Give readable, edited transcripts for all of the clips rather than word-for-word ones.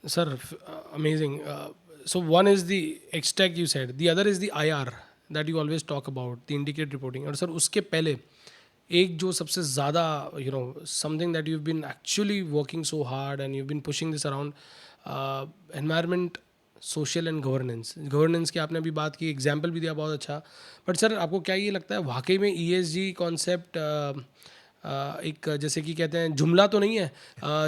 Sir, amazing. So one is the extract you said, the other is the IR that you always talk about, the indicate reporting. और sir उसके पहले एक जो सबसे ज़्यादा something that you been actually working so hard and you been pushing this around environment, social and governance की आपने अभी बात की, एग्जाम्पल भी दिया बहुत अच्छा. बट सर आपको क्या ये लगता है वाकई में ESG कॉन्सेप्ट एक जैसे कि कहते हैं जुमला तो नहीं है,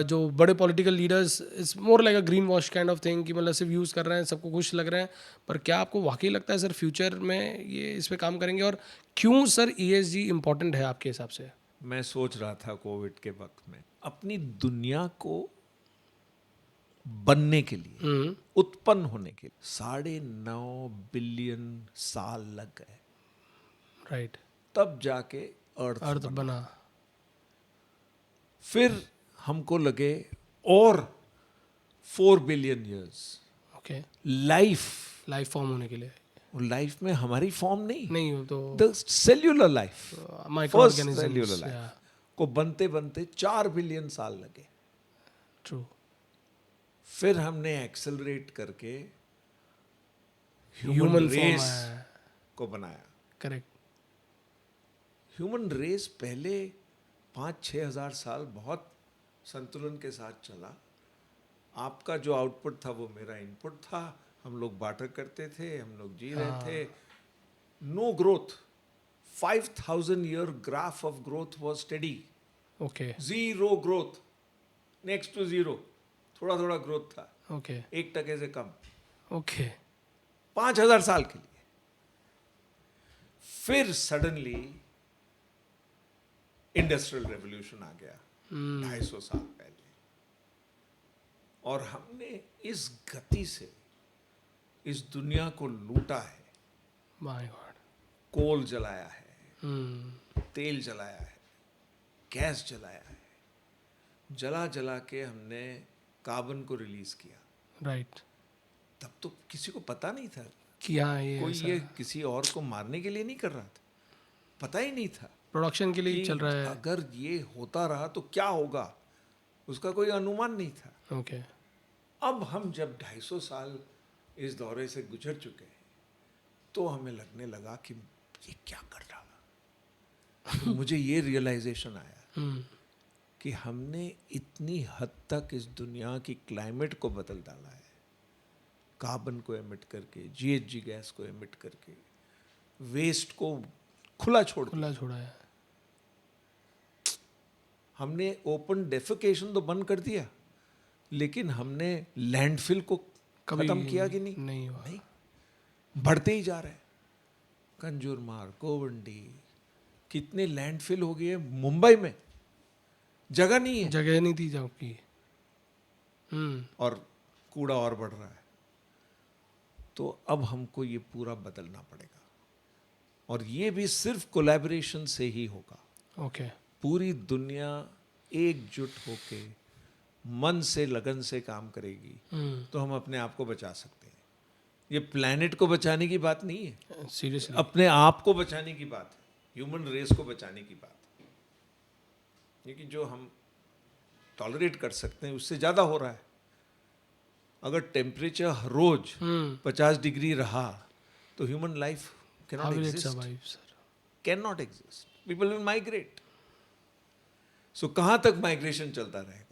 जो बड़े political leaders it's more like a green wash kind of thing कि मतलब सिर्फ यूज़ कर रहे हैं, सबको खुश लग रहे हैं, पर क्या आपको वाकई लगता है सर फ्यूचर में ये इस पे काम करेंगे, और क्यों सर ESG इम्पोर्टेंट है आपके हिसाब से? मैं सोच रहा था कोविड के वक्त में अपनी दुनिया को बनने के लिए, उत्पन्न होने के लिए 9.5 बिलियन साल लग गए. राइट. तब जाके अर्थ अर्थ बना. बना. फिर हमको लगे और 4 billion years okay. Life. Life form होने के लिए. लाइफ में हमारी फॉर्म नहीं, नहीं वो तो the cellular life, micro first cellular organisms. Life को बनते बनते 4 बिलियन साल लगे. ट्रू. फिर हमने एक्सेलरेट करके ह्यूमन ह्यूमन फॉर्म रेस आया. को बनाया. करेक्ट. ह्यूमन रेस पहले 5-6 हजार साल बहुत संतुलन के साथ चला. आपका जो आउटपुट था वो मेरा इनपुट था, हम लोग बाटर करते थे, हम लोग जी रहे थे. No growth. 5,000 year graph of growth was study. Okay. Zero growth, next to zero. थोड़ा थोड़ा ग्रोथ था, ओके. 1% से कम, ओके. 5,000 साल के लिए. फिर सडनली इंडस्ट्रियल रेवोल्यूशन आ गया 250 साल पहले, और हमने इस गति से इस दुनिया को लूटा है. My God. कोल जलाया है, तेल जलाया है, गैस जलाया है. जला जला के हमने कार्बन को रिलीज किया. राइट. तब तो किसी को पता नहीं था कि हाँ ये कोई ऐसा ये किसी और को मारने के लिए नहीं कर रहा था. पता ही नहीं था प्रोडक्शन के लिए कि चल रहा है. अगर ये होता रहा तो क्या होगा, उसका कोई अनुमान नहीं था. ओके. अब हम जब 250 साल इस दौरे से गुजर चुके हैं तो हमें लगने लगा कि ये क्या कर रहा है. तो मुझे ये रियलाइजेशन आया कि हमने इतनी हद तक इस दुनिया की क्लाइमेट को बदल डाला है, कार्बन को एमिट करके, GHG गैस को एमिट करके, वेस्ट को खुला छोड़ दिया. खुला छोड़ा है. हमने ओपन डेफिकेशन तो बंद कर दिया, लेकिन हमने लैंडफिल को कभी खत्म किया कि नहीं? नहीं हुआ. नहीं, बढ़ते ही जा रहे हैं. कंजूरमार्ग, कोवंडी, कितने लैंडफिल हो गए. मुंबई में जगह नहीं है जगह नहीं थी जब की. और कूड़ा और बढ़ रहा है. तो अब हमको ये पूरा बदलना पड़ेगा, और ये भी सिर्फ कोलैबोरेशन से ही होगा. ओके. पूरी दुनिया एकजुट होके मन से, लगन से काम करेगी तो हम अपने आप को बचा सकते हैं. ये प्लैनेट को बचाने की बात नहीं है, सीरियसली. अपने आप को बचाने की बात है, ह्यूमन रेस को बचाने की बात है. क्योंकि जो हम टॉलरेट कर सकते हैं उससे ज़्यादा हो रहा है. अगर टेम्परेचर हर रोज 50 डिग्री रहा तो human life can how not will it exist. Survive sir? Can not exist. People will migrate. So कहाँ तक माइग्रेशन चलता रहेगा?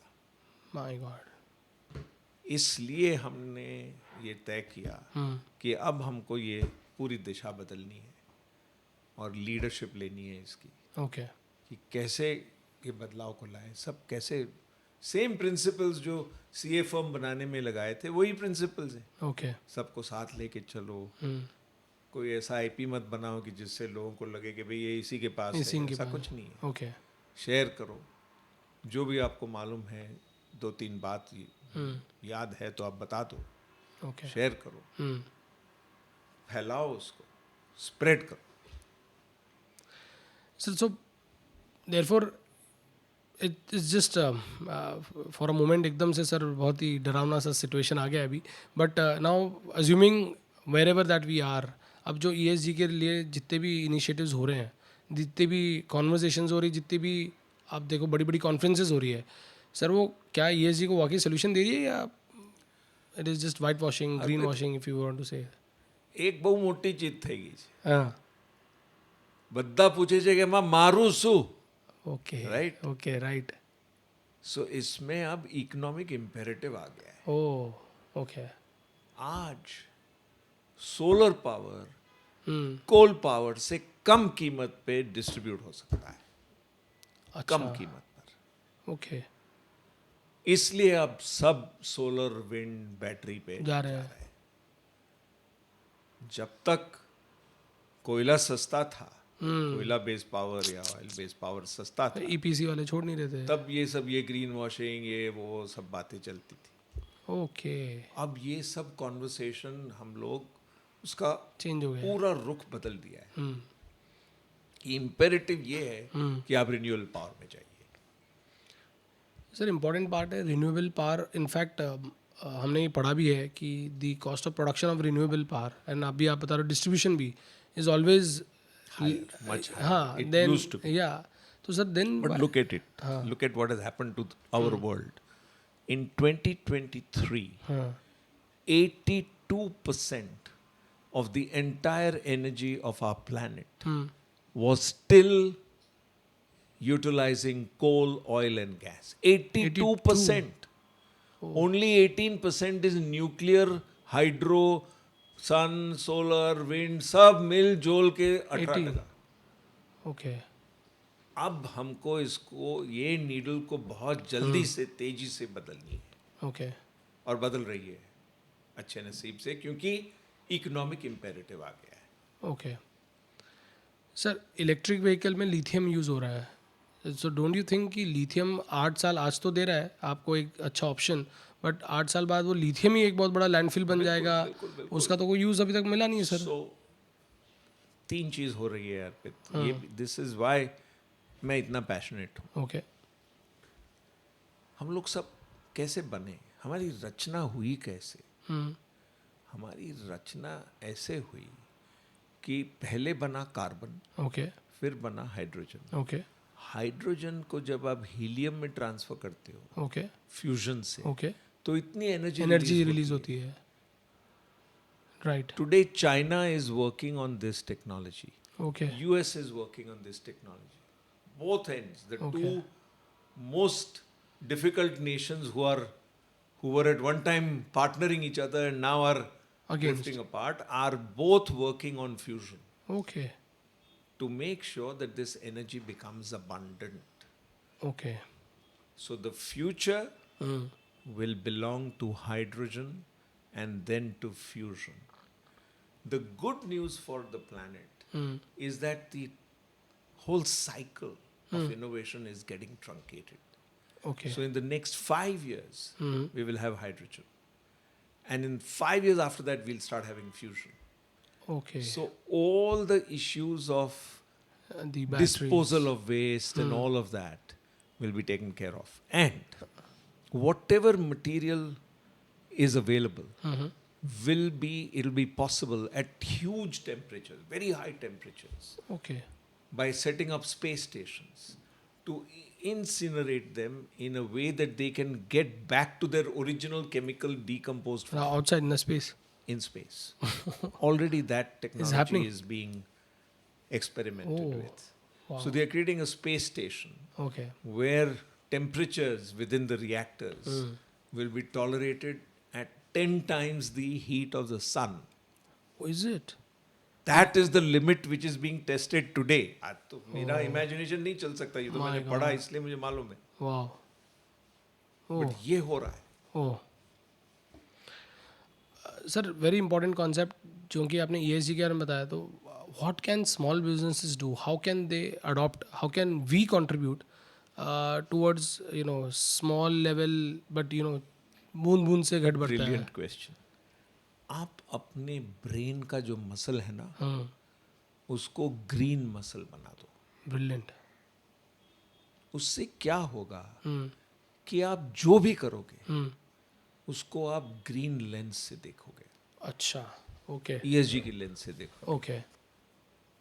My god. इसलिए हमने ये तय किया कि अब हमको ये पूरी दिशा बदलनी है और लीडरशिप लेनी है इसकी, ओके. कि कैसे ये बदलाव को लाएं. सब कैसे सेम प्रिंसिपल्स जो CA फर्म बनाने में लगाए थे वही प्रिंसिपल्स हैं. ओके. सबको साथ लेके चलो. कोई ऐसा IP मत बनाओ कि जिससे लोगों को लगे कि भाई ये इसी के पास है. ऐसा कुछ नहीं है. ओके. शेयर करो जो भी आपको मालूम है. 2-3 बात याद है तो आप बता दो. ओके. शेयर करो, फैलाओ उसको, स्प्रेड करो. So therefore it is just for a moment एकदम से सर बहुत ही डरावना सा सिचुएशन आ गया अभी. But now assuming wherever that we are, अब जो ESG के लिए जितने भी इनिशिएटिव्स हो रहे हैं, जितने भी कॉन्वर्जेशंस हो रही, जितनी भी आप देखो बड़ी बड़ी कॉन्फ्रेंसेज हो रही है, सर वो क्या ESG को वाकई सोल्यूशन दे रही है या it is just whitewashing, greenwashing, if you want to say. એક બહુ મોટી ચીજ થઈ ગઈ છે. हाँ. બધા પૂછે છે કે એમાં મારું શું? Okay. Right. Okay. Right. सो इसमें अब इकोनॉमिक इम्पेरेटिव आ गया है. Oh. Okay. आज solar power Hmm. Coal power से कम कीमत पे डिस्ट्रीब्यूट हो सकता है, कम अच्छा. कीमत पर. Okay. इसलिए अब सब सोलर विंड बैटरी पे जा रहे हैं. जब तक कोयला सस्ता था, Hmm. कोयला बेस्ड पावर या ऑयल बेस्ड पावर सस्ता था, EPC वाले छोड़ नहीं रहे थे. तब ये ग्रीन वॉशिंग ये वो सब बातें चलती थी. Okay. अब ये सब कॉन्वर्सेशन हम लोग उसका Change हो गया. पूरा रुख बदल दिया है. Hmm. इम्पेरेटिव ये है कि आप रिन्यूएबल पावर में जाइए. सर इम्पॉर्टेंट पार्ट है रिन्यूएबल पावर. इनफैक्ट हमने ये पढ़ा भी है कि the cost of production of renewable power and अभी आप बता रहे हो डिस्ट्रीब्यूशन भी इज ऑलवेज much higher. हाँ It than used to be. या तो sir then But look at it. Look at what has happened to our world. In 2023, हाँ 82% of the entire energy of our planet hmm was still utilizing coal, oil, and gas. 82%. Only 18% is nuclear, hydro, sun, solar, wind, सब मिलजुल के 18%. Okay. अब हमको इसको ये needle को बहुत जल्दी से तेजी से बदलनी है ओके. और बदल रही है अच्छे नसीब से, क्योंकि इकोनॉमिक इम्पेरेटिव आ गया है. ओके. सर इलेक्ट्रिक व्हीकल में लिथियम यूज़ हो रहा है. सो डोंट यू थिंक कि लिथियम 8 साल आज तो दे रहा है आपको एक अच्छा ऑप्शन, बट 8 साल बाद वो लिथियम ही एक बहुत बड़ा लैंडफिल बन जाएगा. उसका तो कोई यूज़ अभी तक मिला नहीं है सर. सो 3 चीज हो रही है अर्पित. ये दिस इज व्हाई मैं इतना पैशनेट हूँ. ओके. हम लोग सब कैसे बने, हमारी रचना हुई कैसे? हम्म. हमारी रचना ऐसे हुई कि पहले बना कार्बन, ओके. फिर बना हाइड्रोजन. ओके. हाइड्रोजन को जब आप हीलियम में ट्रांसफर करते हो ओके. फ्यूजन से, ओके. तो इतनी एनर्जी रिलीज होती है. Right. Today China is working on this technology. Okay. US is working on this technology. Both ends, the Okay. two most difficult nations who were at one time partnering each other and now are Against. drifting apart, are both working on fusion okay. to make sure that this energy becomes abundant. Okay. So the future will belong to hydrogen and then to fusion. The good news for the planet is that the whole cycle of innovation is getting truncated. Okay. So in the next 5 years, we will have hydrogen. And in 5 years after that, we'll start having fusion. Okay. So all the issues of the battery. disposal of waste and all of that will be taken care of. And whatever material is available it'll be possible at huge temperatures, very high temperatures, okay. by setting up space stations to incinerate them in a way that they can get back to their original chemical decomposed form outside in space. in space. Already that technology happening. is being experimented Oh, with. wow. So they are creating a space station okay. where temperatures within the reactors will be tolerated at 10 times the heat of the sun. Is it? That is the limit which is being tested today. आज तो मेरा imagination नहीं चल सकता, ये तो My मैंने पढ़ा इसलिए मुझे मालूम है. वाओ. But ये हो रहा है. ओह. सर वेरी इंपॉर्टेंट कॉन्सेप्ट जो कि आपने ESG के बारे में बताया, तो what can small businesses do, how can they adopt, how can we contribute towards small level but बूंद बूंद से घट बढ़ता है. Brilliant question. आप अपने ब्रेन का जो मसल है ना, उसको ग्रीन मसल बना दो. ब्रिलियंट. उससे क्या होगा कि आप जो भी करोगे उसको आप ग्रीन लेंस से देखोगे. अच्छा. ओके. ESG की लेंस से देखो. ओके.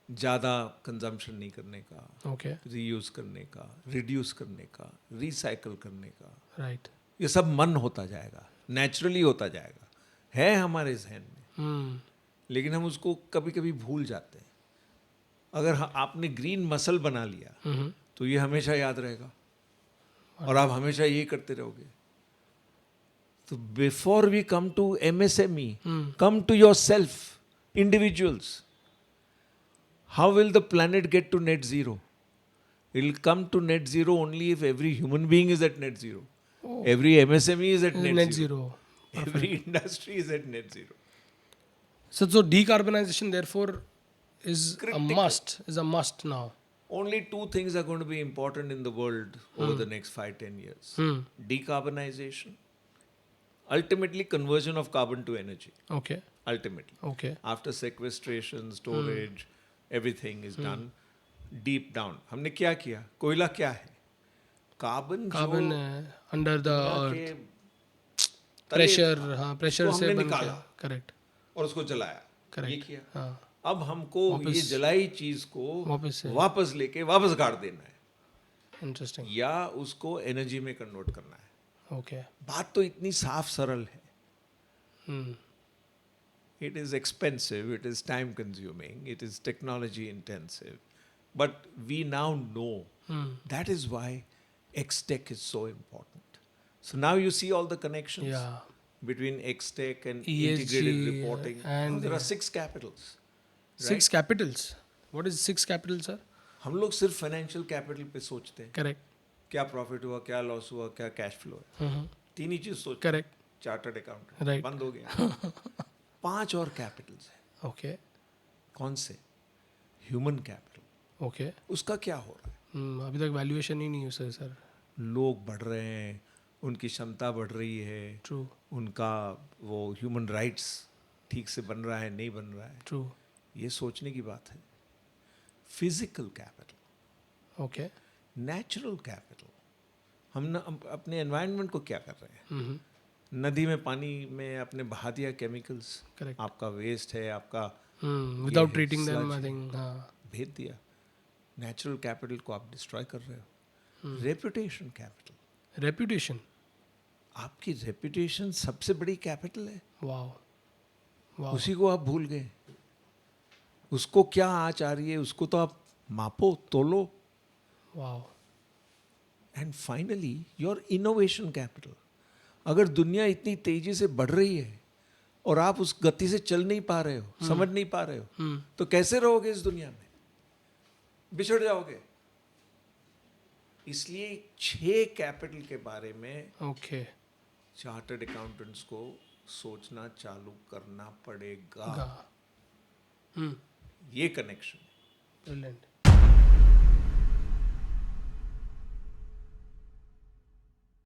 ज़्यादा कंजम्पशन नहीं करने का, ओके. रीयूज करने का, रिड्यूस करने का, रिसाइकल करने का, राइट. ये सब मन होता जाएगा, नेचुरली होता जाएगा. है हमारे जहन में, हम्म लेकिन हम उसको कभी कभी भूल जाते हैं. अगर आपने ग्रीन मसल बना लिया हम्म तो ये हमेशा याद रहेगा और आप हमेशा ये करते रहोगे. तो before we come to MSME, come to yourself, individuals. How will the planet get to net zero? It will come to net zero only if every human being is at net zero. Every MSME is at net, net zero. zero. Every industry is at net zero. So decarbonization therefore is Critical. a must now. Only two things are going to be important in the world over the next 5-10 years. Decarbonization, ultimately conversion of carbon to energy. Okay. Ultimately. Okay. After sequestration, storage, everything is done deep down. हमने क्या किया? कोयला क्या है? Carbon Carbon under the earth. Pressure, हाँ pressure उसको से हमने बन निकाला के. Correct. और उसको जलाया. Correct. ये किया. हाँ. अब हमको ये जलाई चीज को वापस से. वापस लेके वापस गाड़ देना है Interesting. या उसको एनर्जी में कन्वर्ट करना है. Okay. बात तो इतनी साफ सरल है. Hmm. It is expensive, it is time consuming, it is technology intensive. But we now know that is why XTech is so important. So now you see all the connections Yeah. between XTech and ESG integrated reporting. and Now there are 6 capitals. 6 capitals. What is 6 capitals, sir? हम लोग सिर्फ financial capital पे सोचते हैं. Correct. क्या profit हुआ, क्या loss हुआ, क्या कैश फ्लो है. तीन ही चीज सोचते हैं. Correct. Chartered accountant Right. बंद हो गया. 5 और कैपिटल्स हैं. Okay. कौन से? Human capital. Okay. उसका क्या हो रहा है? अभी तक वैल्यूएशन ही नहीं है सर. लोग बढ़ रहे हैं, उनकी क्षमता बढ़ रही है. True. उनका वो ह्यूमन राइट्स ठीक से बन रहा है, नहीं बन रहा है. True. ये सोचने की बात है. Physical capital. Okay. Natural capital. हम अपने एनवायरनमेंट को क्या कर रहे हैं? Mm-hmm. नदी में, पानी में अपने बहा दिया केमिकल्स. Correct. आपका वेस्ट है, आपका Without है, treating them, sludge I है. think. हाँ. भेज दिया. नेचुरल कैपिटल को आप डिस्ट्रॉय कर रहे हो. Reputation capital. Reputation. आपकी रेपुटेशन सबसे बड़ी कैपिटल है. Wow. Wow. उसी को आप भूल गए. उसको क्या आँच आ रही है, उसको तो आप मापो, तोलो. Wow. And finally your innovation capital. अगर दुनिया इतनी तेजी से बढ़ रही है और आप उस गति से चल नहीं पा रहे हो, समझ नहीं पा रहे हो, तो कैसे रहोगे इस दुनिया में? बिछड़ जाओगे. इसलिए 6 कैपिटल के बारे में Okay. चार्टर्ड अकाउंटेंट्स को सोचना चालू करना पड़ेगा. गा. ये कनेक्शन. Brilliant.